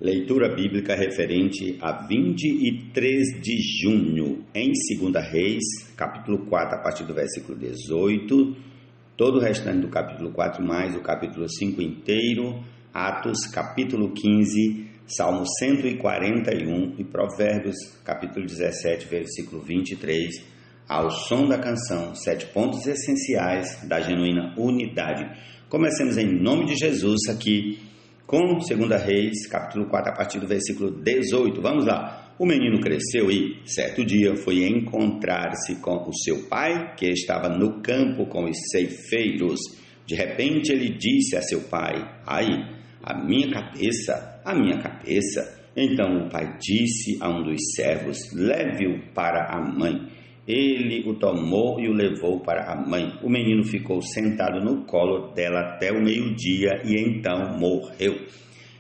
Leitura bíblica referente a 23 de junho, em 2 Reis, capítulo 4, a partir do versículo 18, todo o restante do capítulo 4, mais o capítulo 5 inteiro, Atos, capítulo 15, Salmo 141 e Provérbios, capítulo 17, versículo 23, ao som da canção, 7 pontos essenciais da genuína unidade. Comecemos em nome de Jesus aqui, com 2 Reis, capítulo 4, a partir do versículo 18. Vamos lá. O menino cresceu e, certo dia, foi encontrar-se com o seu pai, que estava no campo com os ceifeiros. De repente, ele disse a seu pai: ai, a minha cabeça, a minha cabeça. Então o pai disse a um dos servos: leve-o para a mãe. Ele o tomou e o levou para a mãe. O menino ficou sentado no colo dela até o meio-dia e então morreu.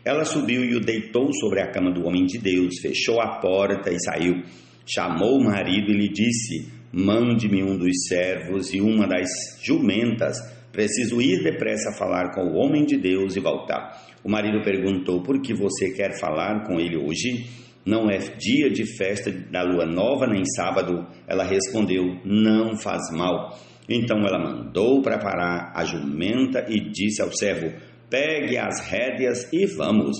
Ela subiu e o deitou sobre a cama do homem de Deus, fechou a porta e saiu. Chamou o marido e lhe disse: mande-me um dos servos e uma das jumentas. Preciso ir depressa falar com o homem de Deus e voltar. O marido perguntou: por que você quer falar com ele hoje? Não é dia de festa da lua nova, nem sábado. Ela respondeu: não faz mal. Então ela mandou preparar a jumenta e disse ao servo: pegue as rédeas e vamos.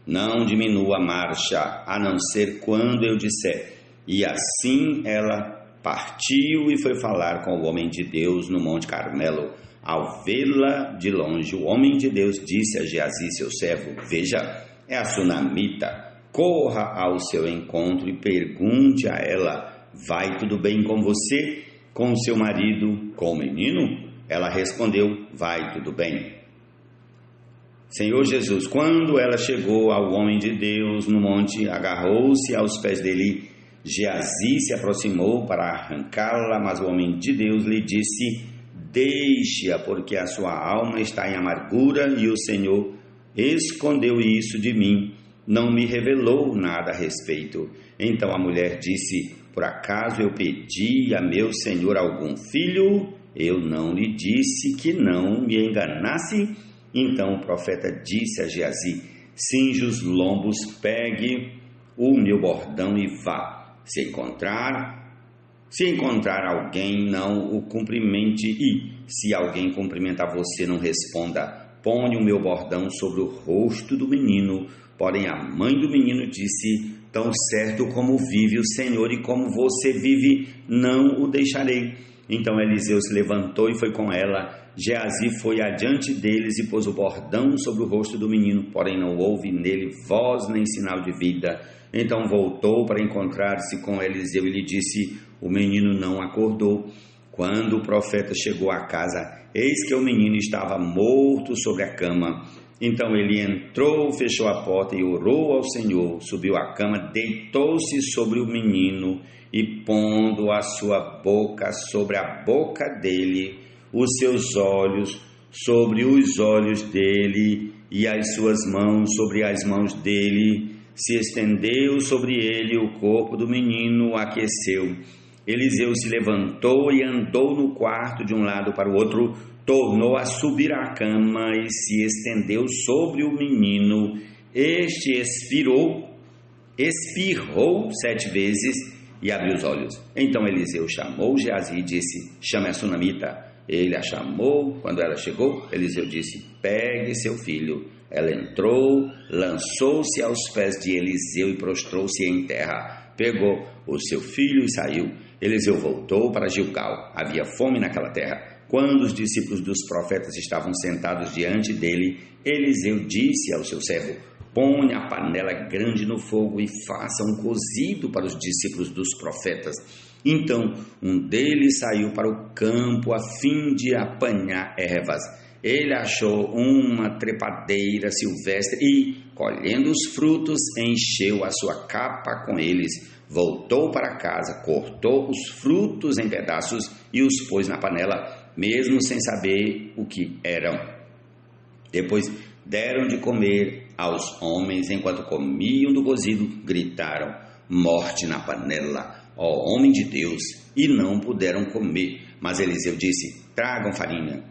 Não diminua a marcha, a não ser quando eu disser. E assim ela partiu e foi falar com o homem de Deus no Monte Carmelo. Ao vê-la de longe, o homem de Deus disse a Geazi, seu servo: veja, é a sunamita. Corra ao seu encontro e pergunte a ela: vai tudo bem com você, com o seu marido, com o menino? Ela respondeu: vai tudo bem. Senhor Jesus, quando ela chegou ao homem de Deus no monte, agarrou-se aos pés dele. Geazi se aproximou para arrancá-la, mas o homem de Deus lhe disse: deixe-a, porque a sua alma está em amargura e o Senhor escondeu isso de mim. Não me revelou nada a respeito. Então a mulher disse: por acaso eu pedi a meu senhor algum filho? Eu não lhe disse que não me enganasse? Então o profeta disse a Geazi: cinge os lombos, pegue o meu bordão e vá. Se encontrar alguém, não o cumprimente, e se alguém cumprimentar você, não responda. Põe o meu bordão sobre o rosto do menino. Porém a mãe do menino disse: tão certo como vive o Senhor e como você vive, não o deixarei. Então Eliseu se levantou e foi com ela. Geazi foi adiante deles e pôs o bordão sobre o rosto do menino, porém não houve nele voz nem sinal de vida. Então voltou para encontrar-se com Eliseu e lhe disse: o menino não acordou. Quando o profeta chegou à casa, eis que o menino estava morto sobre a cama. Então ele entrou, fechou a porta e orou ao Senhor, subiu à cama, deitou-se sobre o menino e, pondo a sua boca sobre a boca dele, os seus olhos sobre os olhos dele e as suas mãos sobre as mãos dele, se estendeu sobre ele o corpo do menino, o aqueceu. Eliseu se levantou e andou no quarto de um lado para o outro, tornou a subir à cama e se estendeu sobre o menino. Este espirrou 7 vezes e abriu os olhos. Então Eliseu chamou Geazi e disse: chame a sunamita. Ele a chamou. Quando ela chegou, Eliseu disse: pegue seu filho. Ela entrou, lançou-se aos pés de Eliseu e prostrou-se em terra. Pegou o seu filho e saiu. Eliseu voltou para Gilgal. Havia fome naquela terra. Quando os discípulos dos profetas estavam sentados diante dele, Eliseu disse ao seu servo: ponha a panela grande no fogo e faça um cozido para os discípulos dos profetas. Então um deles saiu para o campo a fim de apanhar ervas. Ele achou uma trepadeira silvestre e, colhendo os frutos, encheu a sua capa com eles. Voltou para casa, cortou os frutos em pedaços e os pôs na panela, mesmo sem saber o que eram. Depois deram de comer aos homens. Enquanto comiam do cozido, gritaram: morte na panela, ó homem de Deus! E não puderam comer. Mas Eliseu disse: tragam farinha.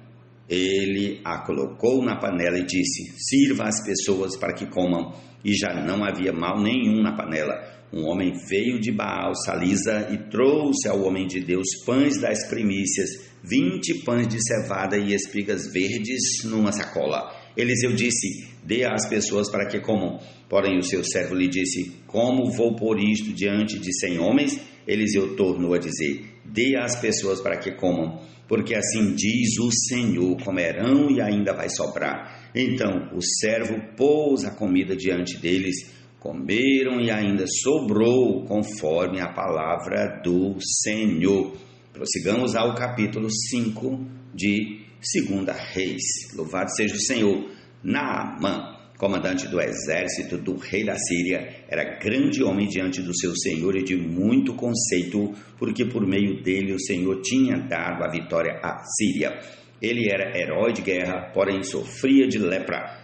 Ele a colocou na panela e disse: sirva às pessoas para que comam. E já não havia mal nenhum na panela. Um homem veio de Baal Salisa e trouxe ao homem de Deus pães das primícias, 20 pães de cevada e espigas verdes numa sacola. Eliseu disse: dê às pessoas para que comam. Porém o seu servo lhe disse: como vou pôr isto diante de 100 homens? Eliseu tornou a dizer: dê às pessoas para que comam, porque assim diz o Senhor: comerão e ainda vai sobrar. Então o servo pôs a comida diante deles, comeram e ainda sobrou, conforme a palavra do Senhor. Prossigamos ao capítulo 5 de 2 Reis. Louvado seja o Senhor. Naamã, comandante do exército do rei da Síria, era grande homem diante do seu senhor e de muito conceito, porque por meio dele o Senhor tinha dado a vitória à Síria. Ele era herói de guerra, porém sofria de lepra.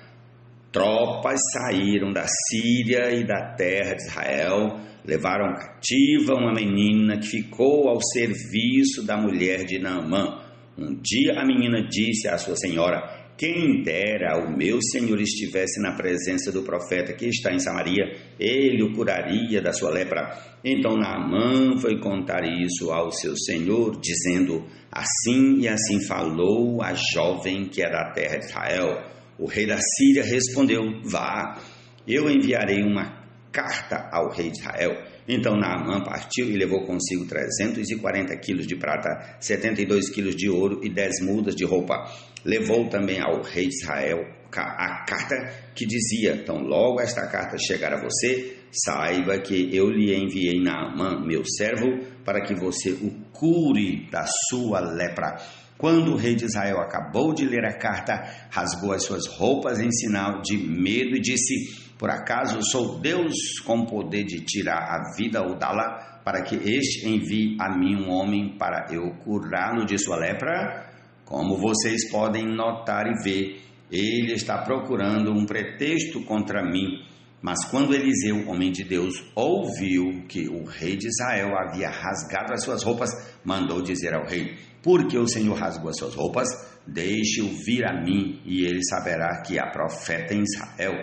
Tropas saíram da Síria e da terra de Israel, levaram cativa uma menina que ficou ao serviço da mulher de Naamã. Um dia a menina disse à sua senhora: quem dera o meu senhor estivesse na presença do profeta que está em Samaria, ele o curaria da sua lepra. Então Naamã foi contar isso ao seu senhor, dizendo: assim e assim falou a jovem que é da terra de Israel. O rei da Síria respondeu: vá, eu enviarei uma carta ao rei de Israel. Então Naamã partiu e levou consigo 340 quilos de prata, 72 quilos de ouro e 10 mudas de roupa. Levou também ao rei de Israel a carta que dizia: tão logo esta carta chegar a você, saiba que eu lhe enviei Naamã, meu servo, para que você o cure da sua lepra. Quando o rei de Israel acabou de ler a carta, rasgou as suas roupas em sinal de medo e disse: por acaso sou Deus com poder de tirar a vida ou dá-la, para que este envie a mim um homem para eu curá-lo de sua lepra? Como vocês podem notar e ver, ele está procurando um pretexto contra mim. Mas quando Eliseu, homem de Deus, ouviu que o rei de Israel havia rasgado as suas roupas, mandou dizer ao rei: porque o Senhor rasgou as suas roupas, deixe-o vir a mim, e ele saberá que há profeta em Israel.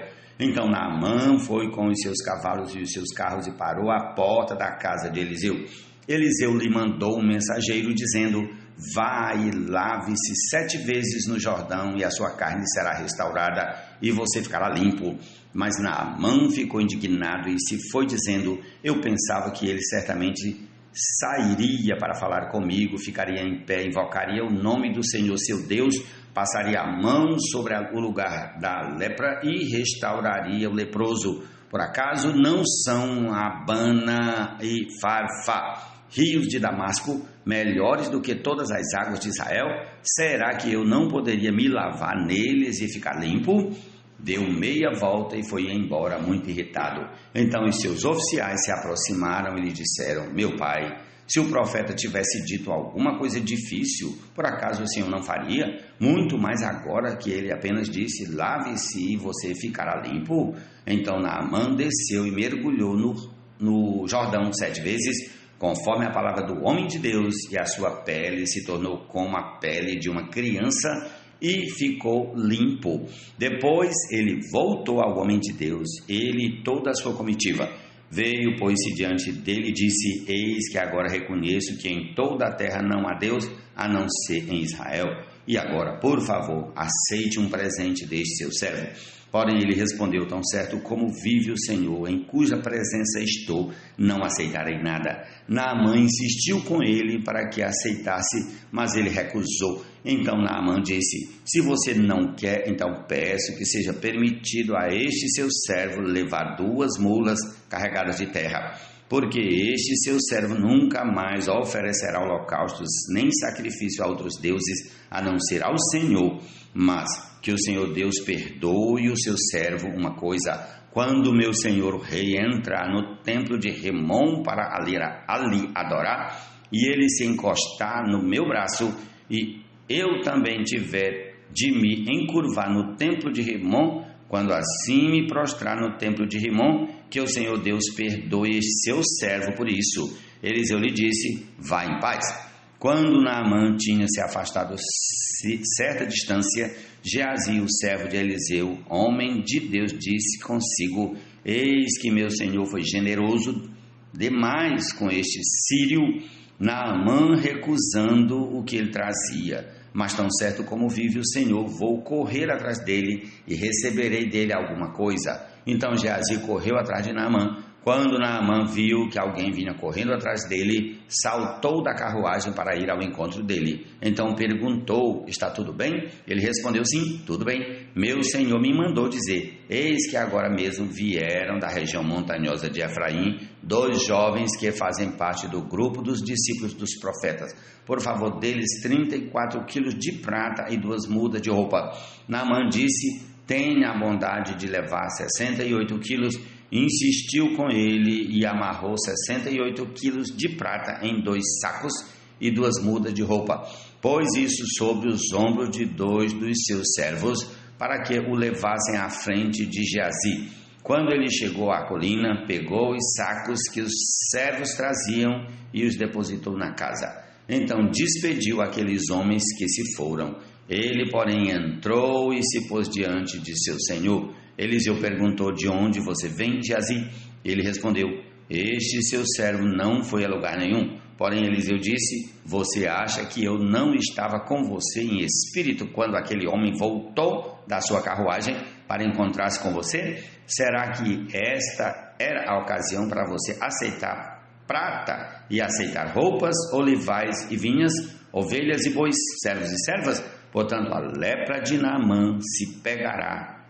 Então Naamã foi com os seus cavalos e os seus carros e parou à porta da casa de Eliseu. Eliseu lhe mandou um mensageiro dizendo: vá e lave-se 7 vezes no Jordão, e a sua carne será restaurada, e você ficará limpo. Mas Naamã ficou indignado e se foi dizendo: eu pensava que ele certamente sairia para falar comigo, ficaria em pé, invocaria o nome do Senhor seu Deus, passaria a mão sobre o lugar da lepra e restauraria o leproso. Por acaso não são Abana e Farfá, rios de Damasco, melhores do que todas as águas de Israel? Será que eu não poderia me lavar neles e ficar limpo? Deu meia volta e foi embora muito irritado. Então os seus oficiais se aproximaram e lhe disseram: meu pai, se o profeta tivesse dito alguma coisa difícil, por acaso o Senhor não faria? Muito mais agora que ele apenas disse: lave-se e você ficará limpo. Então Naamã desceu e mergulhou no Jordão 7 vezes, conforme a palavra do homem de Deus, e a sua pele se tornou como a pele de uma criança e ficou limpo. Depois ele voltou ao homem de Deus, ele e toda a sua comitiva. Veio, pôs-se diante dele e disse: eis que agora reconheço que em toda a terra não há Deus, a não ser em Israel. E agora, por favor, aceite um presente deste seu servo. Porém ele respondeu: tão certo como vive o Senhor, em cuja presença estou, não aceitarei nada. Naamã insistiu com ele para que aceitasse, mas ele recusou. Então Naamã disse: se você não quer, então peço que seja permitido a este seu servo levar 2 mulas carregadas de terra, porque este seu servo nunca mais oferecerá holocaustos nem sacrifício a outros deuses, a não ser ao Senhor. Mas que o Senhor Deus perdoe o seu servo uma coisa: quando meu senhor o rei entrar no templo de Rimom para ali adorar, e ele se encostar no meu braço, e eu também tiver de me encurvar no templo de Rimom, quando assim me prostrar no templo de Rimom, que o Senhor Deus perdoe seu servo por isso. Eliseu lhe disse: vá em paz. Quando Naamã tinha se afastado certa distância, Geazi, o servo de Eliseu, homem de Deus, disse consigo: eis que meu senhor foi generoso demais com este sírio, Naamã, recusando o que ele trazia. Mas tão certo como vive o Senhor, vou correr atrás dele e receberei dele alguma coisa. Então Geazi correu atrás de Naamã. Quando Naamã viu que alguém vinha correndo atrás dele, saltou da carruagem para ir ao encontro dele. Então perguntou: está tudo bem? Ele respondeu: sim, tudo bem. Meu senhor me mandou dizer: eis que agora mesmo vieram da região montanhosa de Efraim 2 jovens que fazem parte do grupo dos discípulos dos profetas. Por favor, deles 34 quilos de prata e 2 mudas de roupa. Naamã disse: tenha a bondade de levar 68 quilos. Insistiu com ele e amarrou 68 quilos de prata em 2 sacos e 2 mudas de roupa. Pôs isso sobre os ombros de 2 dos seus servos, para que o levassem à frente de Geazi. Quando ele chegou à colina, pegou os sacos que os servos traziam e os depositou na casa. Então despediu aqueles homens que se foram. Ele, porém, entrou e se pôs diante de seu senhor. Eliseu perguntou: de onde você vem, Geazi? Ele respondeu: este seu servo não foi a lugar nenhum. Porém Eliseu disse: você acha que eu não estava com você em espírito quando aquele homem voltou da sua carruagem para encontrar-se com você? Será que esta era a ocasião para você aceitar prata e aceitar roupas, olivais e vinhas, ovelhas e bois, servos e servas? Portanto, a lepra de Naamã se pegará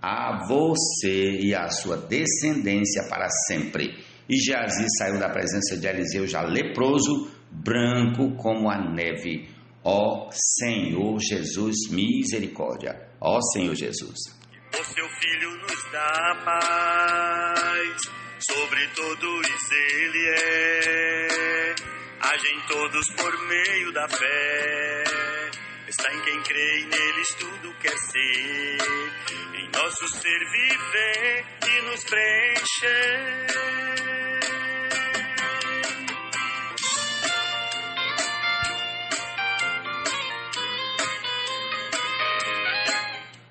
a você e a sua descendência para sempre. E Geazi saiu da presença de Eliseu já leproso, branco como a neve. Ó Senhor Jesus, misericórdia. Ó Senhor Jesus. O seu Filho nos dá paz, sobre todos ele é. Agem todos por meio da fé. Está em quem crê e neles tudo quer ser. Em nosso ser viver e nos preencher.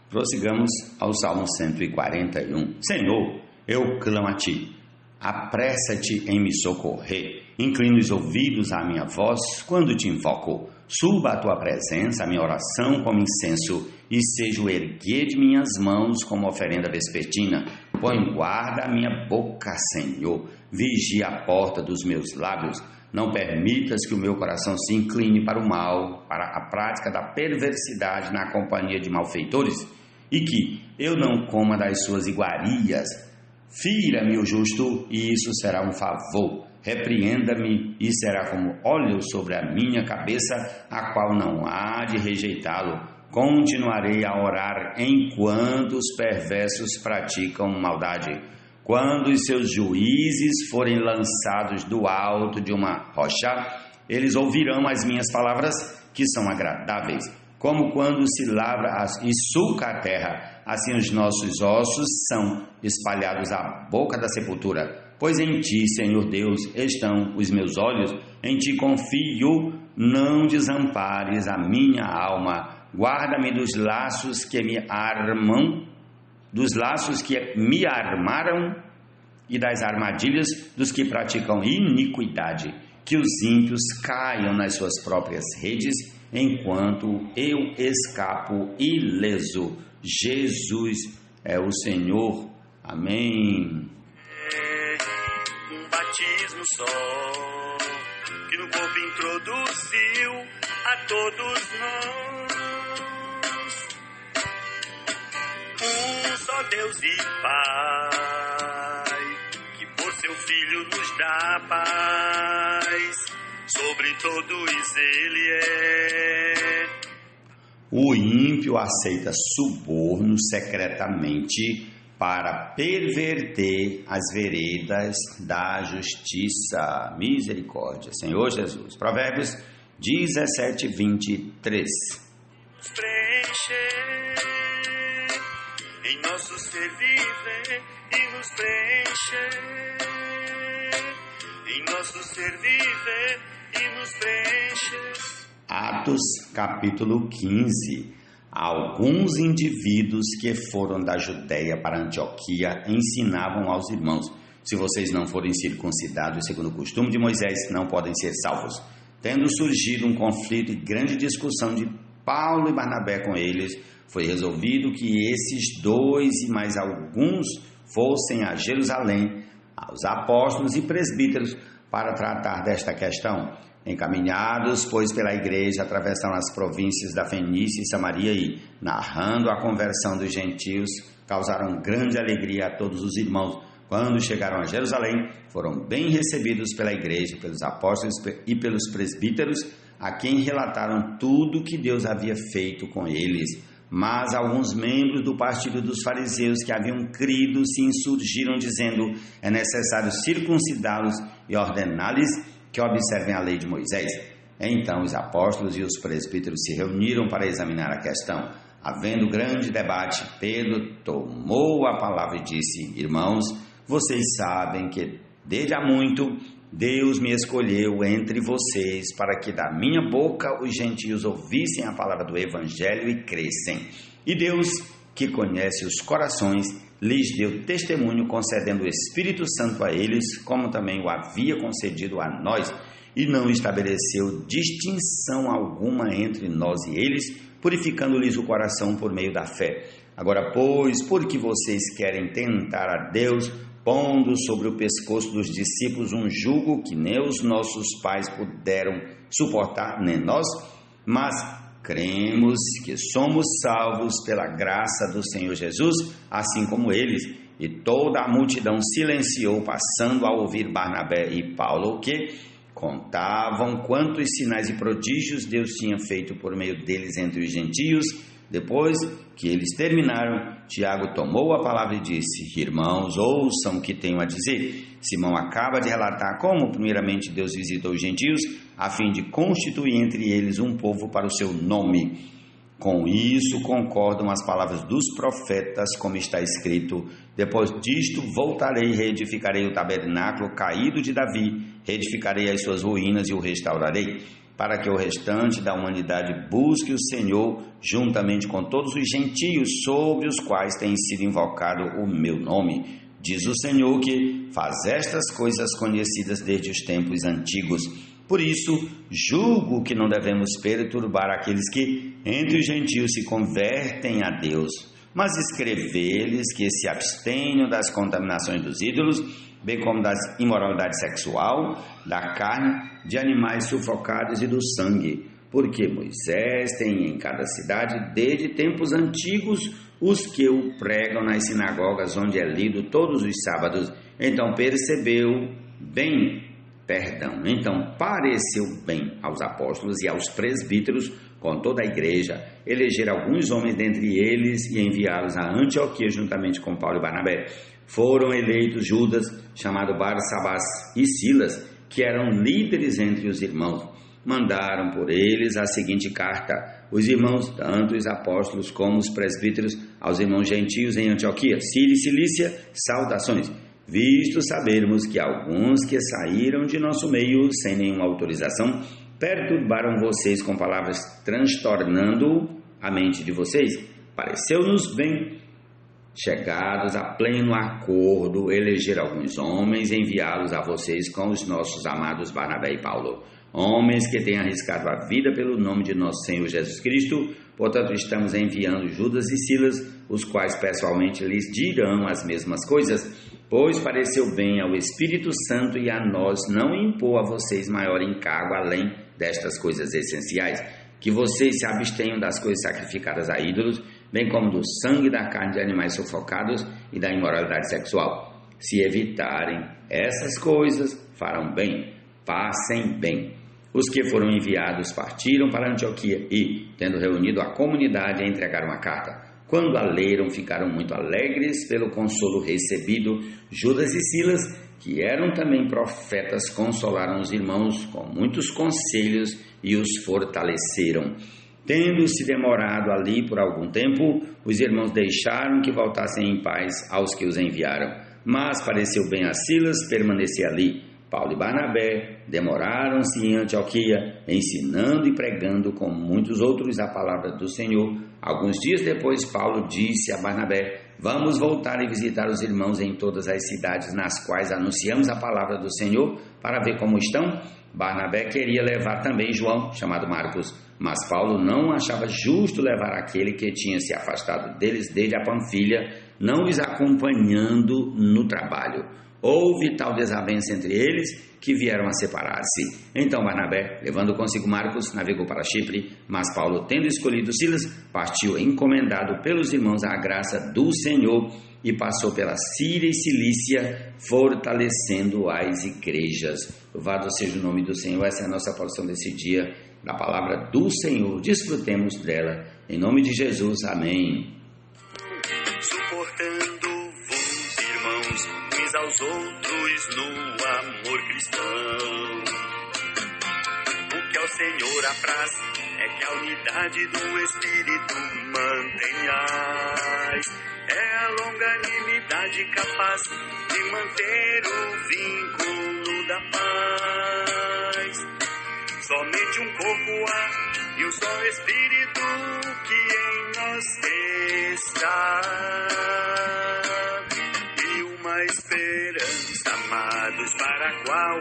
Prossigamos ao Salmo 141. Senhor, eu clamo a Ti, apressa-te em me socorrer. Inclina os ouvidos à minha voz quando te invoco. Suba a Tua presença, a minha oração como incenso, e seja o erguer de minhas mãos como oferenda vespertina. Põe guarda a minha boca, Senhor. Vigia a porta dos meus lábios. Não permitas que o meu coração se incline para o mal, para a prática da perversidade na companhia de malfeitores, e que eu não coma das suas iguarias. Fira-me o justo, e isso será um favor. Repreenda-me, e será como óleo sobre a minha cabeça, a qual não há de rejeitá-lo. Continuarei a orar enquanto os perversos praticam maldade. Quando os seus juízes forem lançados do alto de uma rocha, eles ouvirão as minhas palavras, que são agradáveis. Como quando se lavra e sulca a terra, assim os nossos ossos são espalhados à boca da sepultura. Pois em Ti, Senhor Deus, estão os meus olhos, em Ti confio, não desampares a minha alma. Guarda-me dos laços que me armaram e das armadilhas dos que praticam iniquidade. Que os ímpios caiam nas suas próprias redes, enquanto eu escapo ileso. Jesus é o Senhor. Amém. Um batismo só, que no corpo introduziu a todos nós. Um só Deus e Pai, que por seu Filho nos dá paz, sobre todos ele é. O ímpio aceita suborno secretamente para perverter as veredas da justiça. Misericórdia, Senhor Jesus. Provérbios 17, 23. Nos preencher, em nosso ser viver e nos preencher, em nosso ser viver e nos preencher. Atos capítulo 15. Alguns indivíduos que foram da Judéia para Antioquia ensinavam aos irmãos: se vocês não forem circuncidados segundo o costume de Moisés, não podem ser salvos. Tendo surgido um conflito e grande discussão de Paulo e Barnabé com eles, foi resolvido que esses dois e mais alguns fossem a Jerusalém, aos apóstolos e presbíteros, para tratar desta questão. Encaminhados, pois, pela igreja, atravessaram as províncias da Fenícia e Samaria e, narrando a conversão dos gentios, causaram grande alegria a todos os irmãos. Quando chegaram a Jerusalém, foram bem recebidos pela igreja, pelos apóstolos e pelos presbíteros, a quem relataram tudo que Deus havia feito com eles. Mas alguns membros do partido dos fariseus que haviam crido se insurgiram, dizendo: é necessário circuncidá-los e ordenar-lhes que observem a lei de Moisés. Então os apóstolos e os presbíteros se reuniram para examinar a questão. Havendo grande debate, Pedro tomou a palavra e disse: irmãos, vocês sabem que desde há muito Deus me escolheu entre vocês para que da minha boca os gentios ouvissem a palavra do evangelho e crescem. E Deus, que conhece os corações, lhes deu testemunho, concedendo o Espírito Santo a eles, como também o havia concedido a nós, e não estabeleceu distinção alguma entre nós e eles, purificando-lhes o coração por meio da fé. Agora, pois, porque vocês querem tentar a Deus, pondo sobre o pescoço dos discípulos um jugo que nem os nossos pais puderam suportar, nem nós, mas cremos que somos salvos pela graça do Senhor Jesus, assim como eles. E toda a multidão silenciou, passando a ouvir Barnabé e Paulo, que contavam quantos sinais e prodígios Deus tinha feito por meio deles entre os gentios. Depois que eles terminaram, Tiago tomou a palavra e disse: irmãos, ouçam o que tenho a dizer. Simão acaba de relatar como primeiramente Deus visitou os gentios, a fim de constituir entre eles um povo para o seu nome. Com isso concordam as palavras dos profetas, como está escrito: depois disto voltarei e reedificarei o tabernáculo caído de Davi, reedificarei as suas ruínas e o restaurarei, para que o restante da humanidade busque o Senhor, juntamente com todos os gentios sobre os quais tem sido invocado o meu nome. Diz o Senhor que faz estas coisas conhecidas desde os tempos antigos. Por isso, julgo que não devemos perturbar aqueles que entre os gentios se convertem a Deus, mas escrever-lhes que se abstenham das contaminações dos ídolos, bem como da imoralidade sexual, da carne, de animais sufocados e do sangue, porque Moisés tem em cada cidade, desde tempos antigos, os que o pregam nas sinagogas, onde é lido todos os sábados. Então pareceu bem aos apóstolos e aos presbíteros, com toda a igreja, eleger alguns homens dentre eles e enviá-los a Antioquia juntamente com Paulo e Barnabé. Foram eleitos Judas, chamado Barsabás, e Silas, que eram líderes entre os irmãos. Mandaram por eles a seguinte carta: os irmãos, tanto os apóstolos como os presbíteros, aos irmãos gentios em Antioquia, Síria e Cilícia, saudações. Visto sabermos que alguns que saíram de nosso meio sem nenhuma autorização perturbaram vocês com palavras, transtornando a mente de vocês, pareceu-nos bem, chegados a pleno acordo, eleger alguns homens e enviá-los a vocês com os nossos amados Barnabé e Paulo, homens que têm arriscado a vida pelo nome de nosso Senhor Jesus Cristo. Portanto, estamos enviando Judas e Silas, os quais pessoalmente lhes dirão as mesmas coisas, pois pareceu bem ao Espírito Santo e a nós não impor a vocês maior encargo além destas coisas essenciais, que vocês se abstenham das coisas sacrificadas a ídolos, bem como do sangue da carne de animais sufocados e da imoralidade sexual. Se evitarem essas coisas, farão bem, passem bem. Os que foram enviados partiram para Antioquia e, tendo reunido a comunidade, entregaram a carta. Quando a leram, ficaram muito alegres pelo consolo recebido. Judas e Silas, que eram também profetas, consolaram os irmãos com muitos conselhos e os fortaleceram. Tendo-se demorado ali por algum tempo, os irmãos deixaram que voltassem em paz aos que os enviaram. Mas pareceu bem a Silas permanecer ali. Paulo e Barnabé demoraram-se em Antioquia, ensinando e pregando com muitos outros a palavra do Senhor. Alguns dias depois, Paulo disse a Barnabé: vamos voltar e visitar os irmãos em todas as cidades nas quais anunciamos a palavra do Senhor, para ver como estão. Barnabé queria levar também João, chamado Marcos, mas Paulo não achava justo levar aquele que tinha se afastado deles desde a Panfilha, não os acompanhando no trabalho. Houve tal desavença entre eles que vieram a separar-se. Então Barnabé, levando consigo Marcos, navegou para Chipre, mas Paulo, tendo escolhido Silas, partiu encomendado pelos irmãos à graça do Senhor e passou pela Síria e Cilícia, fortalecendo as igrejas. Louvado seja o nome do Senhor. Essa é a nossa porção desse dia, da palavra do Senhor. Desfrutemos dela. Em nome de Jesus. Amém. Suportando-vos, irmãos, uns aos outros no amor cristão. O que ao Senhor apraz é que a unidade do Espírito mantenhais. É a longanimidade capaz de manter o vínculo da paz. Somente um corpo há e um só Espírito que em nós está. E uma esperança, amados, para a qual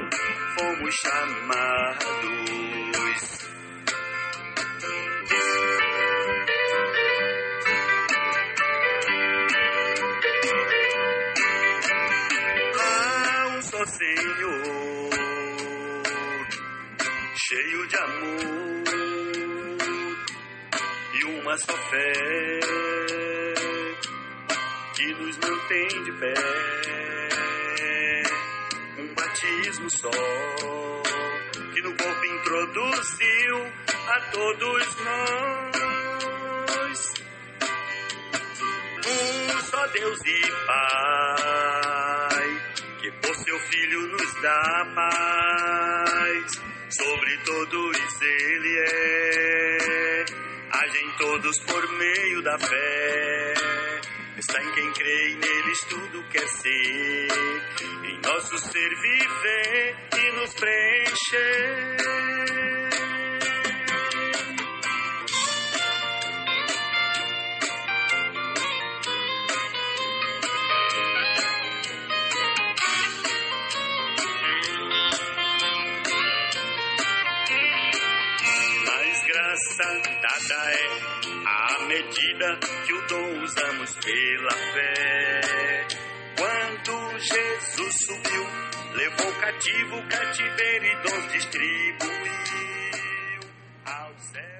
fomos chamados. Senhor, cheio de amor e uma só fé que nos mantém de pé, um batismo só que no corpo introduziu a todos nós, um só Deus e Pai, que por seu Filho nos dá paz, sobre todos Ele é, agem todos por meio da fé, está em quem crê e neles tudo quer ser, em nosso ser viver e nos preencher. Dada é a medida que o dom usamos pela fé. Quando Jesus subiu, levou cativo o cativeiro e dons distribuiu ao céu.